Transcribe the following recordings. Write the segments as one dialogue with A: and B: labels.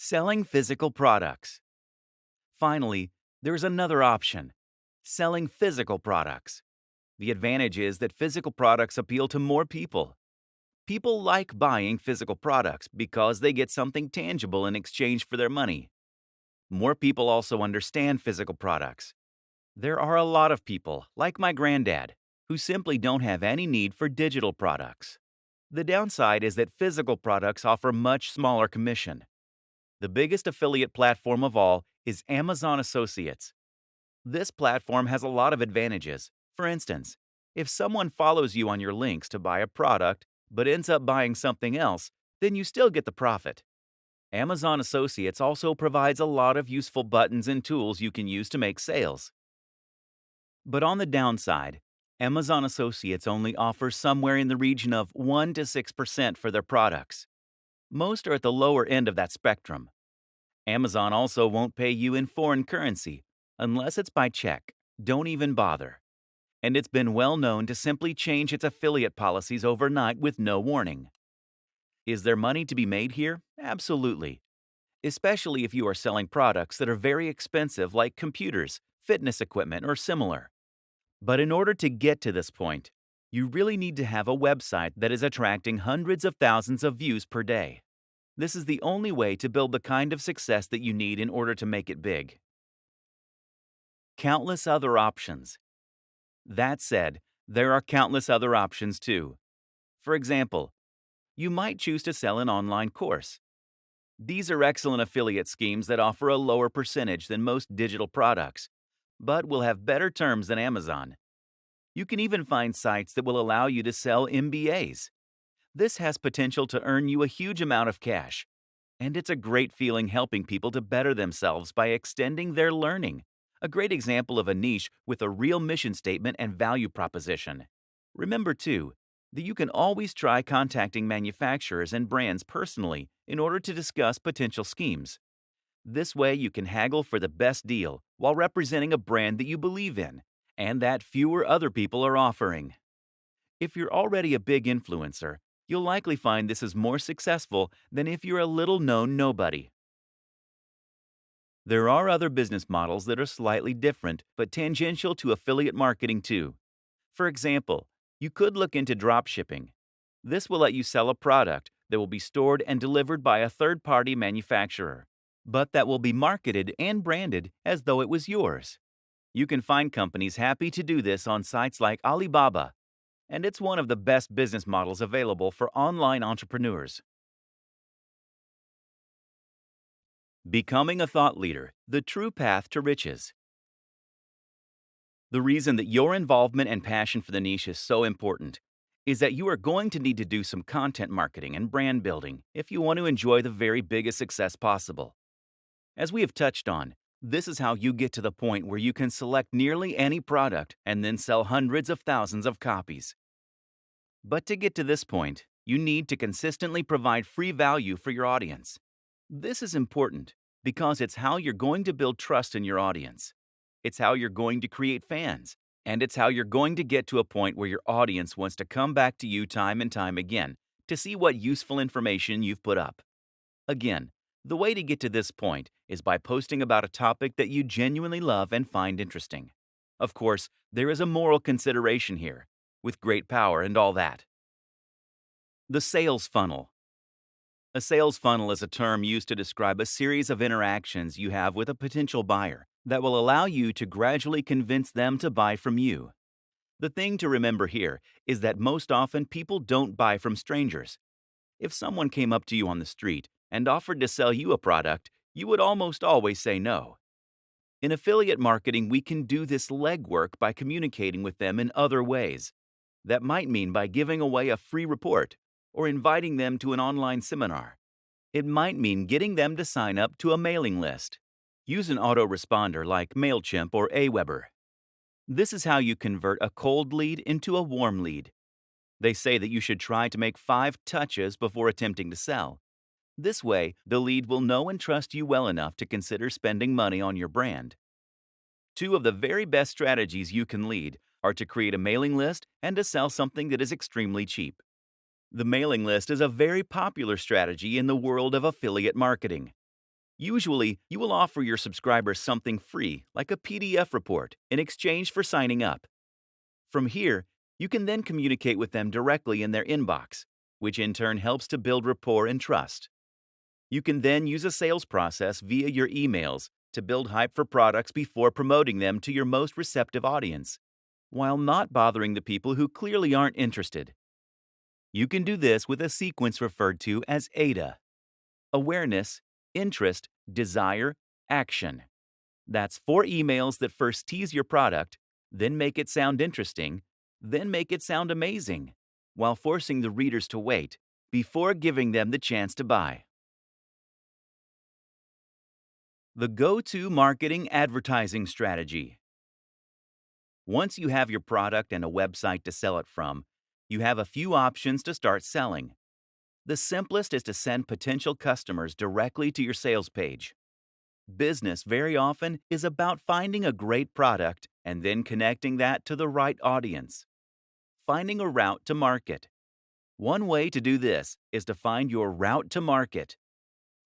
A: Selling physical products. Finally, there's another option: selling physical products. The advantage is that physical products appeal to more people. People like buying physical products because they get something tangible in exchange for their money. More people also understand physical products. There are a lot of people, like my granddad, who simply don't have any need for digital products. The downside is that physical products offer much smaller commission. The biggest affiliate platform of all is Amazon Associates. This platform has a lot of advantages. For instance, if someone follows you on your links to buy a product but ends up buying something else, then you still get the profit. Amazon Associates also provides a lot of useful buttons and tools you can use to make sales. But on the downside, Amazon Associates only offers somewhere in the region of 1 to 6% for their products. Most are at the lower end of that spectrum. Amazon also won't pay you in foreign currency unless it's by check. Don't even bother. And it's been well known to simply change its affiliate policies overnight with no warning. Is there money to be made here? Absolutely. Especially if you are selling products that are very expensive like computers, fitness equipment, or similar. But in order to get to this point, you really need to have a website that is attracting hundreds of thousands of views per day. This is the only way to build the kind of success that you need in order to make it big. Countless other options. That said, there are countless other options too. For example, you might choose to sell an online course. These are excellent affiliate schemes that offer a lower percentage than most digital products, but will have better terms than Amazon. You can even find sites that will allow you to sell MBAs. This has potential to earn you a huge amount of cash, and it's a great feeling helping people to better themselves by extending their learning. A great example of a niche with a real mission statement and value proposition. Remember, too, that you can always try contacting manufacturers and brands personally in order to discuss potential schemes. This way, you can haggle for the best deal while representing a brand that you believe in and that fewer other people are offering. If you're already a big influencer, you'll likely find this is more successful than if you're a little-known nobody. There are other business models that are slightly different but tangential to affiliate marketing too. For example, you could look into drop shipping. This will let you sell a product that will be stored and delivered by a third-party manufacturer, but that will be marketed and branded as though it was yours. You can find companies happy to do this on sites like Alibaba, and it's one of the best business models available for online entrepreneurs. Becoming a thought leader, the true path to riches. The reason that your involvement and passion for the niche is so important is that you are going to need to do some content marketing and brand building if you want to enjoy the very biggest success possible. As we have touched on, this is how you get to the point where you can select nearly any product and then sell hundreds of thousands of copies. But to get to this point, you need to consistently provide free value for your audience. This is important because it's how you're going to build trust in your audience. It's how you're going to create fans, and it's how you're going to get to a point where your audience wants to come back to you time and time again to see what useful information you've put up. Again, the way to get to this point is by posting about a topic that you genuinely love and find interesting. Of course, there is a moral consideration here, with great power and all that. The sales funnel. A sales funnel is a term used to describe a series of interactions you have with a potential buyer that will allow you to gradually convince them to buy from you. The thing to remember here is that most often people don't buy from strangers. If someone came up to you on the street and offered to sell you a product, you would almost always say no. In affiliate marketing, we can do this legwork by communicating with them in other ways. That might mean by giving away a free report or inviting them to an online seminar. It might mean getting them to sign up to a mailing list. Use an autoresponder like MailChimp or Aweber. This is how you convert a cold lead into a warm lead. They say that you should try to make 5 touches before attempting to sell. This way, the lead will know and trust you well enough to consider spending money on your brand. 2 of the very best strategies you can lead are to create a mailing list and to sell something that is extremely cheap. The mailing list is a very popular strategy in the world of affiliate marketing. Usually, you will offer your subscribers something free, like a PDF report, in exchange for signing up. From here, you can then communicate with them directly in their inbox, which in turn helps to build rapport and trust. You can then use a sales process via your emails to build hype for products before promoting them to your most receptive audience, while not bothering the people who clearly aren't interested. You can do this with a sequence referred to as AIDA: awareness, interest, desire, action. That's 4 emails that first tease your product, then make it sound interesting, then make it sound amazing, while forcing the readers to wait before giving them the chance to buy. The go-to marketing advertising strategy. Once you have your product and a website to sell it from, you have a few options to start selling. The simplest is to send potential customers directly to your sales page. Business very often is about finding a great product and then connecting that to the right audience. Finding a route to market. One way to do this is to find your route to market.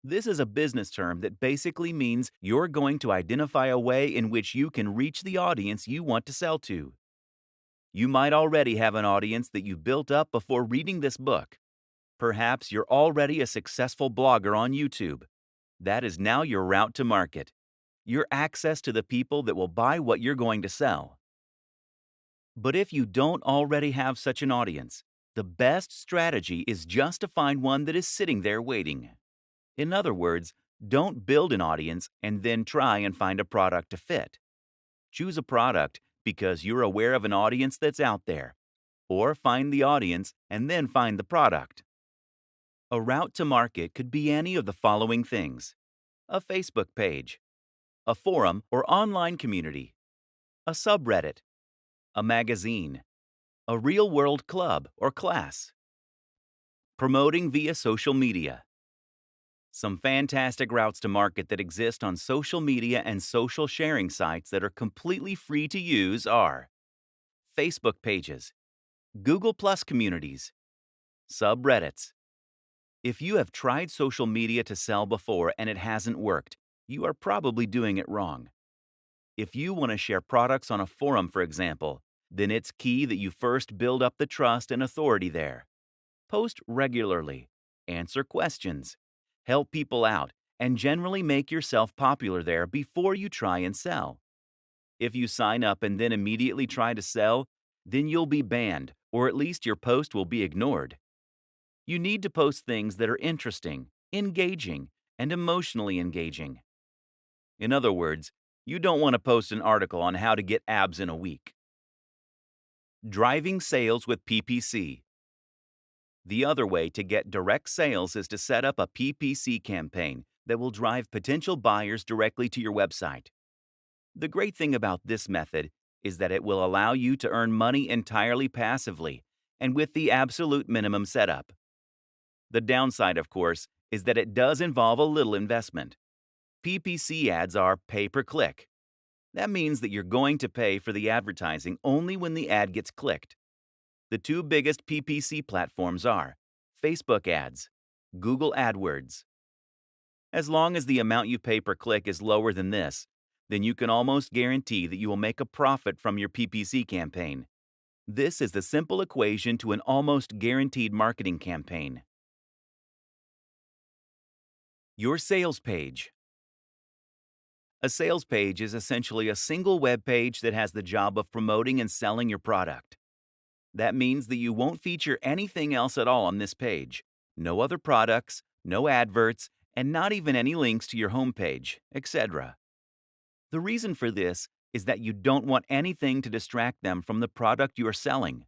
A: This is a business term that basically means you're going to identify a way in which you can reach the audience you want to sell to. You might already have an audience that you built up before reading this book. Perhaps you're already a successful blogger on YouTube. That is now your route to market, your access to the people that will buy what you're going to sell. But if you don't already have such an audience, the best strategy is just to find one that is sitting there waiting. In other words, don't build an audience and then try and find a product to fit. Choose a product because you're aware of an audience that's out there, or find the audience and then find the product. A route to market could be any of the following things: a Facebook page, a forum or online community, a subreddit, a magazine, a real-world club or class. Promoting via social media. Some fantastic routes to market that exist on social media and social sharing sites that are completely free to use are Facebook pages, Google Plus communities, subreddits. If you have tried social media to sell before and it hasn't worked, you are probably doing it wrong. If you want to share products on a forum, for example, then it's key that you first build up the trust and authority there. Post regularly, answer questions, help people out, and generally make yourself popular there before you try and sell. If you sign up and then immediately try to sell, then you'll be banned, or at least your post will be ignored. You need to post things that are interesting, engaging, and emotionally engaging. In other words, you don't want to post an article on how to get abs in a week. Driving sales with PPC. The other way to get direct sales is to set up a PPC campaign that will drive potential buyers directly to your website. The great thing about this method is that it will allow you to earn money entirely passively and with the absolute minimum setup. The downside, of course, is that it does involve a little investment. PPC ads are pay-per-click. That means that you're going to pay for the advertising only when the ad gets clicked. The two biggest PPC platforms are Facebook ads, Google AdWords. As long as the amount you pay per click is lower than this, then you can almost guarantee that you will make a profit from your PPC campaign. This is the simple equation to an almost guaranteed marketing campaign. Your sales page. A sales page is essentially a single web page that has the job of promoting and selling your product. That means that you won't feature anything else at all on this page. No other products, no adverts, and not even any links to your homepage, etc. The reason for this is that you don't want anything to distract them from the product you are selling.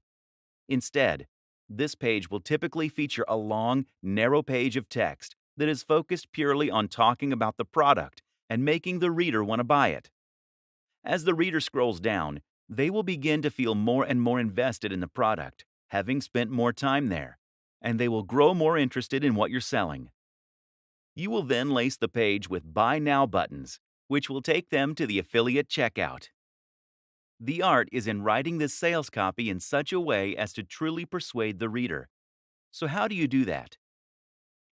A: Instead, this page will typically feature a long, narrow page of text that is focused purely on talking about the product and making the reader want to buy it. As the reader scrolls down, they will begin to feel more and more invested in the product, having spent more time there, and they will grow more interested in what you're selling. You will then lace the page with Buy Now buttons, which will take them to the affiliate checkout. The art is in writing this sales copy in such a way as to truly persuade the reader. So how do you do that?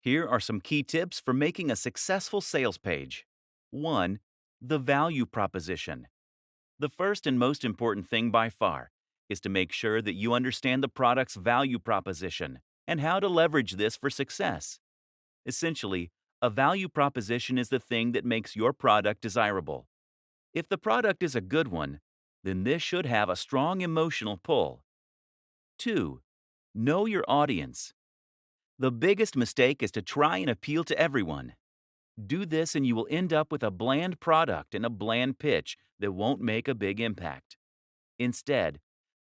A: Here are some key tips for making a successful sales page. 1. The value proposition. The first and most important thing by far is to make sure that you understand the product's value proposition and how to leverage this for success. Essentially, a value proposition is the thing that makes your product desirable. If the product is a good one, then this should have a strong emotional pull. 2. Know your audience. The biggest mistake is to try and appeal to everyone. Do this and you will end up with a bland product and a bland pitch that won't make a big impact. Instead,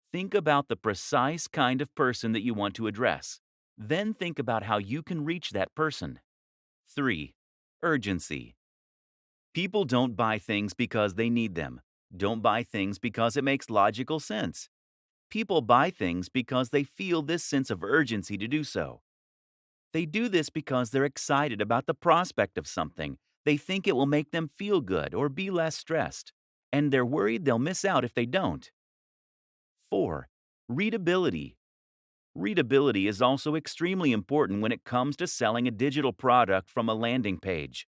A: think about the precise kind of person that you want to address. Then think about how you can reach that person. 3. Urgency. People don't buy things because they need them. Don't buy things because it makes logical sense. People buy things because they feel this sense of urgency to do so. They do this because they're excited about the prospect of something. They think it will make them feel good or be less stressed. And they're worried they'll miss out if they don't. 4. Readability. Readability is also extremely important when it comes to selling a digital product from a landing page.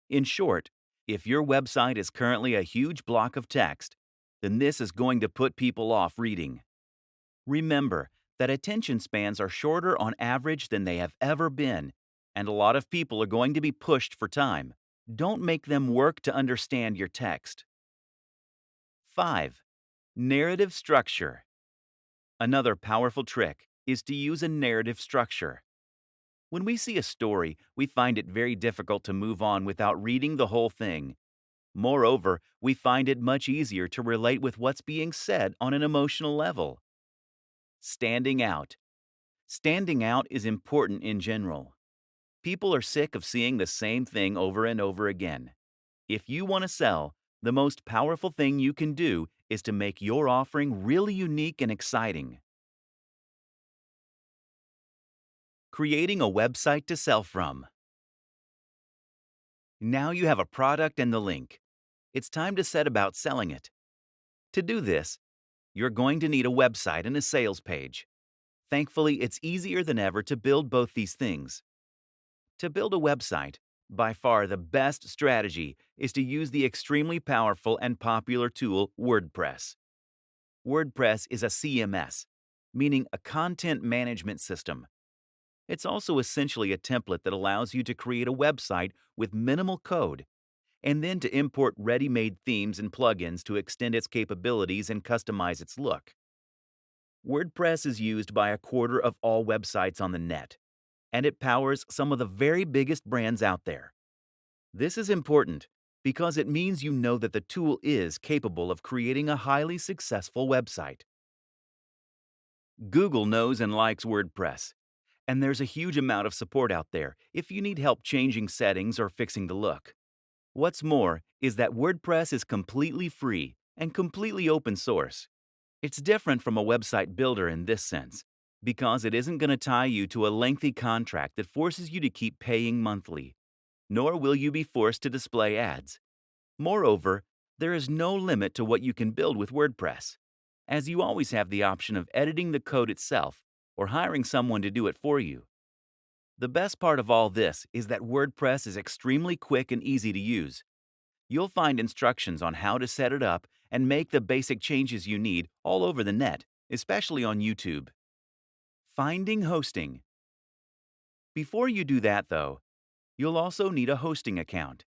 A: In short, if your website is currently a huge block of text, then this is going to put people off reading. Remember that attention spans are shorter on average than they have ever been, and a lot of people are going to be pushed for time. Don't make them work to understand your text. 5. Narrative structure. Another powerful trick is to use a narrative structure. When we see a story, we find it very difficult to move on without reading the whole thing. Moreover, we find it much easier to relate with what's being said on an emotional level. Standing out. Standing out is important in general. People are sick of seeing the same thing over and over again. If you want to sell, the most powerful thing you can do is to make your offering really unique and exciting. Creating a website to sell from. Now you have a product and the link. It's time to set about selling it. To do this, you're going to need a website and a sales page. Thankfully, it's easier than ever to build both these things. To build a website, by far the best strategy is to use the extremely powerful and popular tool WordPress. WordPress is a CMS, meaning a content management system. It's also essentially a template that allows you to create a website with minimal code, and then to import ready-made themes and plugins to extend its capabilities and customize its look. WordPress is used by a quarter of all websites on the net, and it powers some of the very biggest brands out there. This is important because it means you know that the tool is capable of creating a highly successful website. Google knows and likes WordPress, and there's a huge amount of support out there if you need help changing settings or fixing the look. What's more is that WordPress is completely free and completely open source. It's different from a website builder in this sense, because it isn't going to tie you to a lengthy contract that forces you to keep paying monthly, nor will you be forced to display ads. Moreover, there is no limit to what you can build with WordPress, as you always have the option of editing the code itself or hiring someone to do it for you. The best part of all this is that WordPress is extremely quick and easy to use. You'll find instructions on how to set it up and make the basic changes you need all over the net, especially on YouTube. Finding hosting. Before you do that, though, you'll also need a hosting account.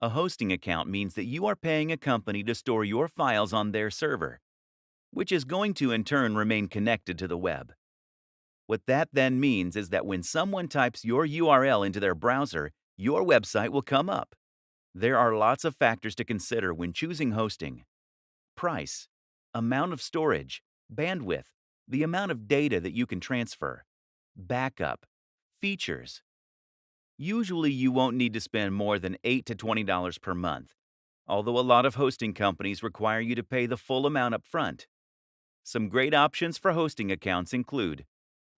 A: A hosting account means that you are paying a company to store your files on their server, which is going to in turn remain connected to the web. What that then means is that when someone types your URL into their browser, your website will come up. There are lots of factors to consider when choosing hosting. Price, amount of storage, bandwidth, the amount of data that you can transfer, backup, features. Usually you won't need to spend more than $8 to $20 per month, although a lot of hosting companies require you to pay the full amount up front. Some great options for hosting accounts include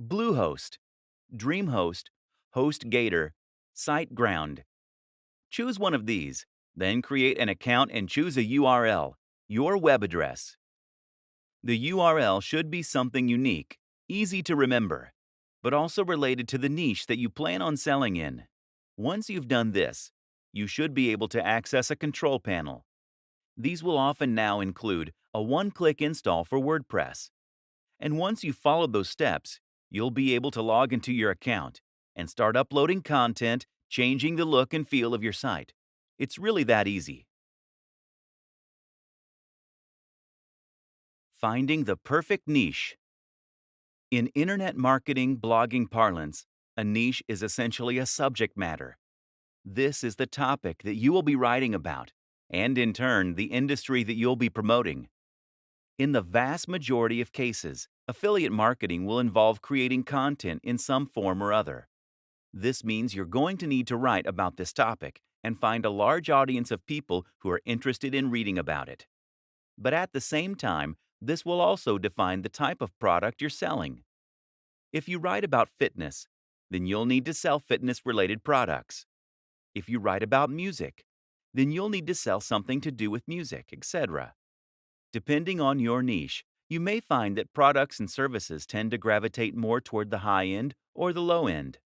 A: Bluehost, DreamHost, HostGator, SiteGround. Choose one of these, then create an account and choose a URL, your web address. The URL should be something unique, easy to remember. but also related to the niche that you plan on selling in. Once you've done this, you should be able to access a control panel. These will often now include a one-click install for WordPress. And once you've followed those steps, you'll be able to log into your account and start uploading content, changing the look and feel of your site. It's really that easy. Finding the perfect niche. In internet marketing blogging parlance, a niche is essentially a subject matter. This is the topic that you will be writing about, and in turn, the industry that you'll be promoting. In the vast majority of cases, affiliate marketing will involve creating content in some form or other. This means you're going to need to write about this topic and find a large audience of people who are interested in reading about it. But at the same time, this will also define the type of product you're selling. If you write about fitness, then you'll need to sell fitness-related products. If you write about music, then you'll need to sell something to do with music, etc. Depending on your niche, you may find that products and services tend to gravitate more toward the high end or the low end.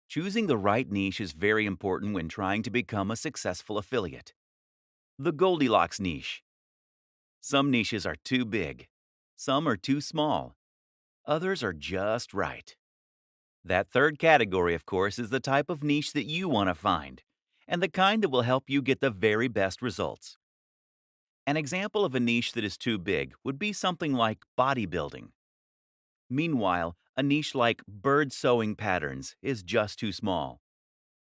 A: Choosing the right niche is very important when trying to become a successful affiliate. The Goldilocks niche. Some niches are too big. Some are too small. Others are just right. That third category, of course, is the type of niche that you want to find, and the kind that will help you get the very best results. An example of a niche that is too big would be something like bodybuilding. Meanwhile, a niche like bird sewing patterns is just too small.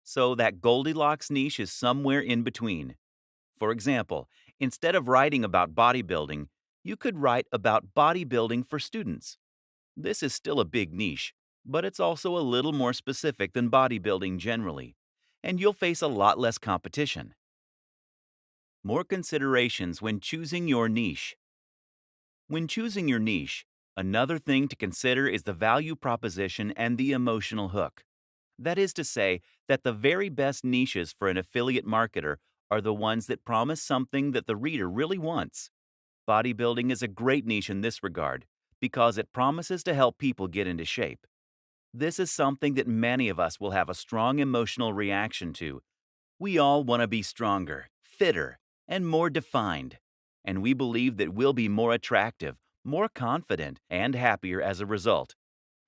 A: So that Goldilocks niche is somewhere in between. For example, instead of writing about bodybuilding, you could write about bodybuilding for students. This is still a big niche, but it's also a little more specific than bodybuilding generally, and you'll face a lot less competition. More considerations when choosing your niche. When choosing your niche, another thing to consider is the value proposition and the emotional hook. That is to say, that the very best niches for an affiliate marketer are the ones that promise something that the reader really wants. Bodybuilding is a great niche in this regard because it promises to help people get into shape. This is something that many of us will have a strong emotional reaction to. We all want to be stronger, fitter, and more defined. And we believe that we'll be more attractive, more confident, and happier as a result.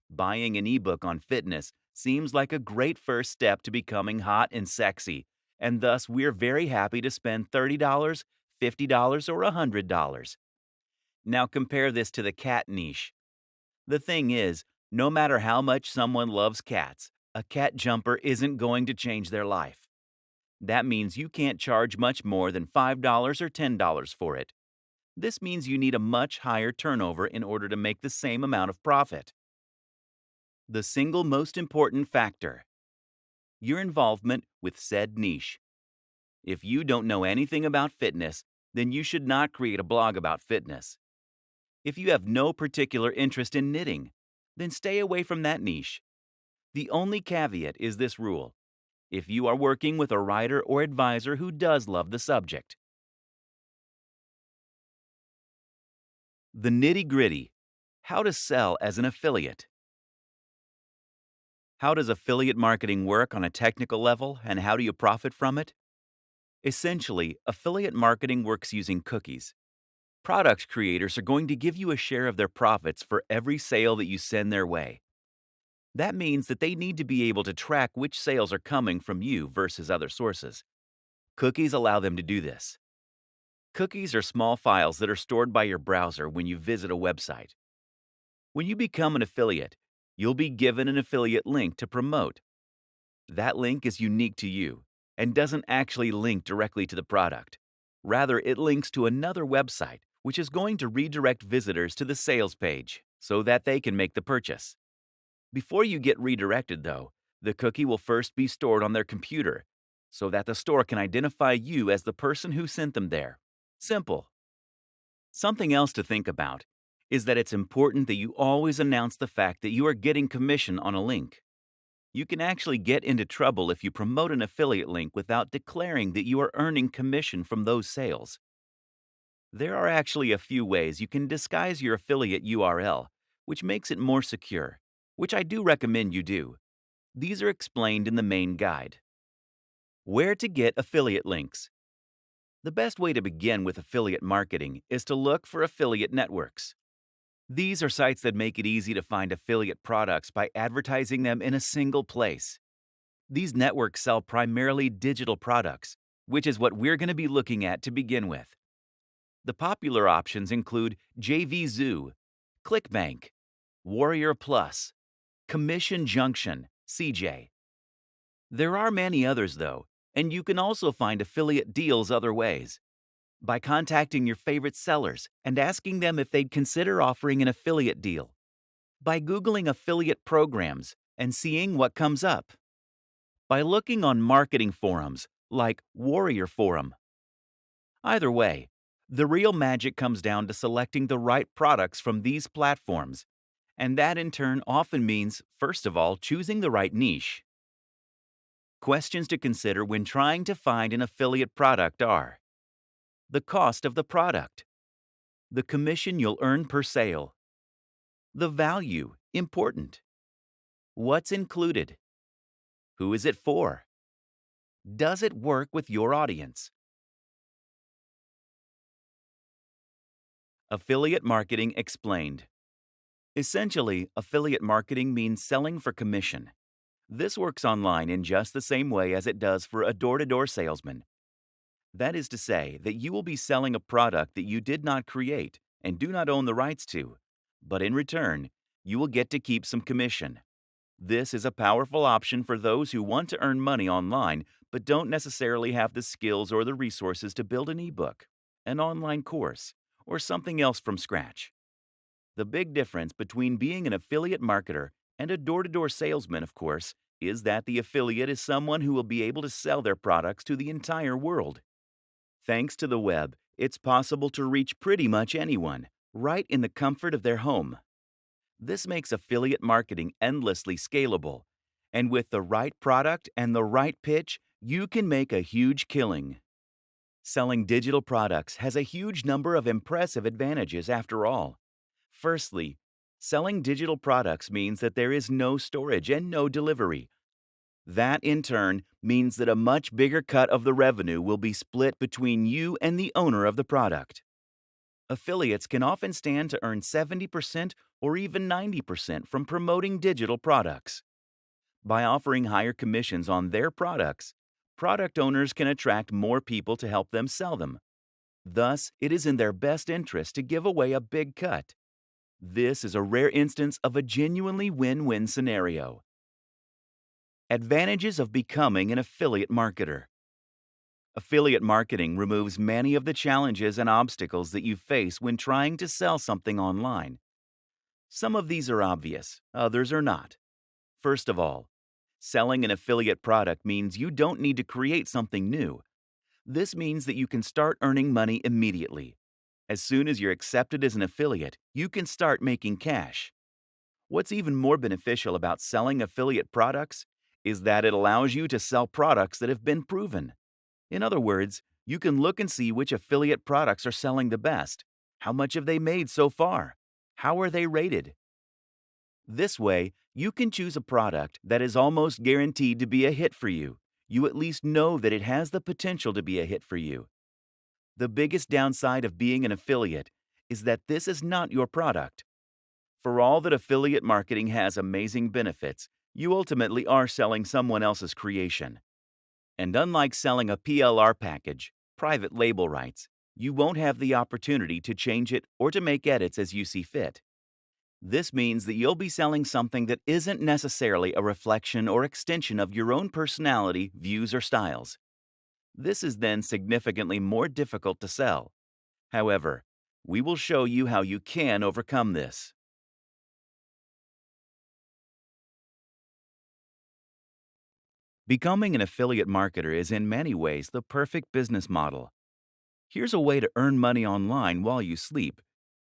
A: Buying an ebook on fitness seems like a great first step to becoming hot and sexy, and thus we're very happy to spend $30, $50, or $100. Now compare this to the cat niche. The thing is, no matter how much someone loves cats, a cat jumper isn't going to change their life. That means you can't charge much more than $5 or $10 for it. This means you need a much higher turnover in order to make the same amount of profit. The single most important factor: your involvement with said niche. If you don't know anything about fitness, then you should not create a blog about fitness. If you have no particular interest in knitting, then stay away from that niche. The only caveat is this rule: if you are working with a writer or advisor who does love the subject. The nitty-gritty: how to sell as an affiliate. How does affiliate marketing work on a technical level, and how do you profit from it? Essentially, affiliate marketing works using cookies. Product creators are going to give you a share of their profits for every sale that you send their way. That means that they need to be able to track which sales are coming from you versus other sources. Cookies allow them to do this. Cookies are small files that are stored by your browser when you visit a website. When you become an affiliate, you'll be given an affiliate link to promote. That link is unique to you and doesn't actually link directly to the product. Rather, it links to another website, which is going to redirect visitors to the sales page so that they can make the purchase. Before you get redirected, though, the cookie will first be stored on their computer so that the store can identify you as the person who sent them there. Simple. Something else to think about is that it's important that you always announce the fact that you are getting commission on a link. You can actually get into trouble if you promote an affiliate link without declaring that you are earning commission from those sales. There are actually a few ways you can disguise your affiliate URL, which makes it more secure. which I do recommend you do. These are explained in the main guide. Where to get affiliate links. The best way to begin with affiliate marketing is to look for affiliate networks. These are sites that make it easy to find affiliate products by advertising them in a single place. These networks sell primarily digital products, which is what we're going to be looking at to begin with. The popular options include JVZoo, ClickBank, Warrior Plus, Commission Junction, CJ. There are many others though, and you can also find affiliate deals other ways. By contacting your favorite sellers and asking them if they'd consider offering an affiliate deal. By Googling affiliate programs and seeing what comes up. By looking on marketing forums like Warrior Forum. Either way, the real magic comes down to selecting the right products from these platforms, and that in turn often means, first of all, choosing the right niche. Questions to consider when trying to find an affiliate product are: the cost of the product, the commission you'll earn per sale, the value, important, what's included, who is it for, does it work with your audience? Affiliate marketing explained. Essentially, affiliate marketing means selling for commission. This works online in just the same way as it does for a door-to-door salesman. That is to say that you will be selling a product that you did not create and do not own the rights to, but in return, you will get to keep some commission. This is a powerful option for those who want to earn money online but don't necessarily have the skills or the resources to build an ebook, an online course, or something else from scratch. The big difference between being an affiliate marketer and a door-to-door salesman, of course, is that the affiliate is someone who will be able to sell their products to the entire world. Thanks to the web, it's possible to reach pretty much anyone, right in the comfort of their home. This makes affiliate marketing endlessly scalable, and with the right product and the right pitch, you can make a huge killing. Selling digital products has a huge number of impressive advantages after all. Firstly, selling digital products means that there is no storage and no delivery. That, in turn, means that a much bigger cut of the revenue will be split between you and the owner of the product. Affiliates can often stand to earn 70% or even 90% from promoting digital products. By offering higher commissions on their products, product owners can attract more people to help them sell them. Thus, it is in their best interest to give away a big cut. This is a rare instance of a genuinely win-win scenario. Advantages of becoming an affiliate marketer. Affiliate marketing removes many of the challenges and obstacles that you face when trying to sell something online. Some of these are obvious, others are not. First of all, selling an affiliate product means you don't need to create something new. This means that you can start earning money immediately. As soon as you're accepted as an affiliate, you can start making cash. What's even more beneficial about selling affiliate products is that it allows you to sell products that have been proven. In other words, you can look and see which affiliate products are selling the best. How much have they made so far? How are they rated? This way, you can choose a product that is almost guaranteed to be a hit for you. You at least know that it has the potential to be a hit for you. The biggest downside of being an affiliate is that this is not your product. For all that affiliate marketing has amazing benefits, you ultimately are selling someone else's creation. And unlike selling a PLR package, private label rights, you won't have the opportunity to change it or to make edits as you see fit. This means that you'll be selling something that isn't necessarily a reflection or extension of your own personality, views, or styles. This is then significantly more difficult to sell. However, we will show you how you can overcome this. Becoming an affiliate marketer is in many ways the perfect business model. Here's a way to earn money online while you sleep,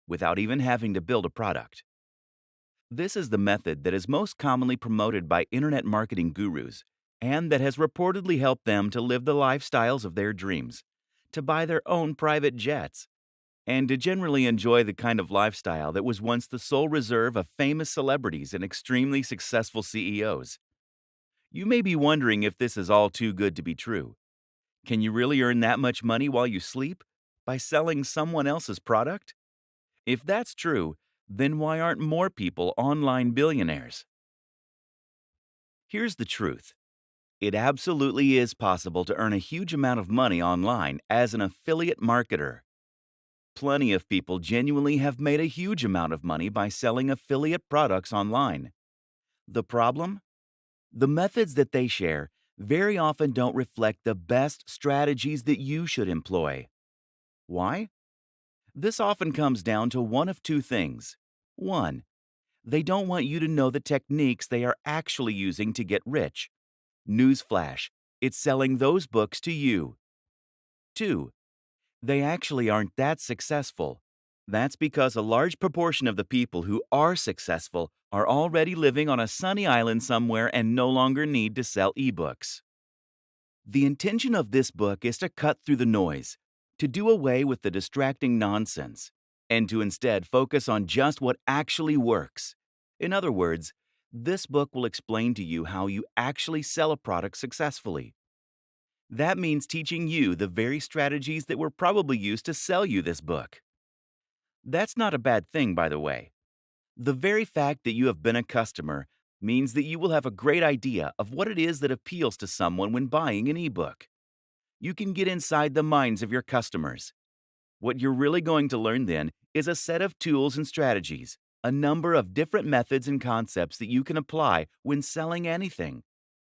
A: without even having to build a product. This is the method that is most commonly promoted by internet marketing gurus, and that has reportedly helped them to live the lifestyles of their dreams, to buy their own private jets. and to generally enjoy the kind of lifestyle that was once the sole reserve of famous celebrities and extremely successful CEOs. You may be wondering if this is all too good to be true. Can you really earn that much money while you sleep? By selling someone else's product? If that's true, then why aren't more people online billionaires? Here's the truth. It absolutely is possible to earn a huge amount of money online as an affiliate marketer. Plenty of people genuinely have made a huge amount of money by selling affiliate products online. The problem? The methods that they share very often don't reflect the best strategies that you should employ. Why? This often comes down to one of two things. One, they don't want you to know the techniques they are actually using to get rich. Newsflash, it's selling those books to you. Two, they actually aren't that successful. That's because a large proportion of the people who are successful are already living on a sunny island somewhere and no longer need to sell ebooks. The intention of this book is to cut through the noise, to do away with the distracting nonsense, and to instead focus on just what actually works. In other words, this book will explain to you how you actually sell a product successfully. That means teaching you the very strategies that were probably used to sell you this book. That's not a bad thing, by the way. The very fact that you have been a customer means that you will have a great idea of what it is that appeals to someone when buying an ebook. You can get inside the minds of your customers. What you're really going to learn then is a set of tools and strategies, a number of different methods and concepts that you can apply when selling anything.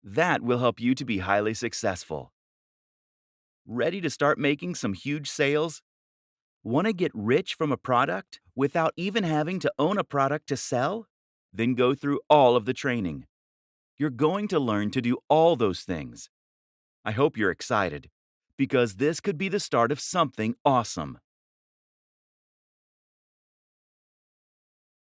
A: That will help you to be highly successful. Ready to start making some huge sales? Want to get rich from a product without even having to own a product to sell? Then go through all of the training. You're going to learn to do all those things. I hope you're excited, because this could be the start of something awesome.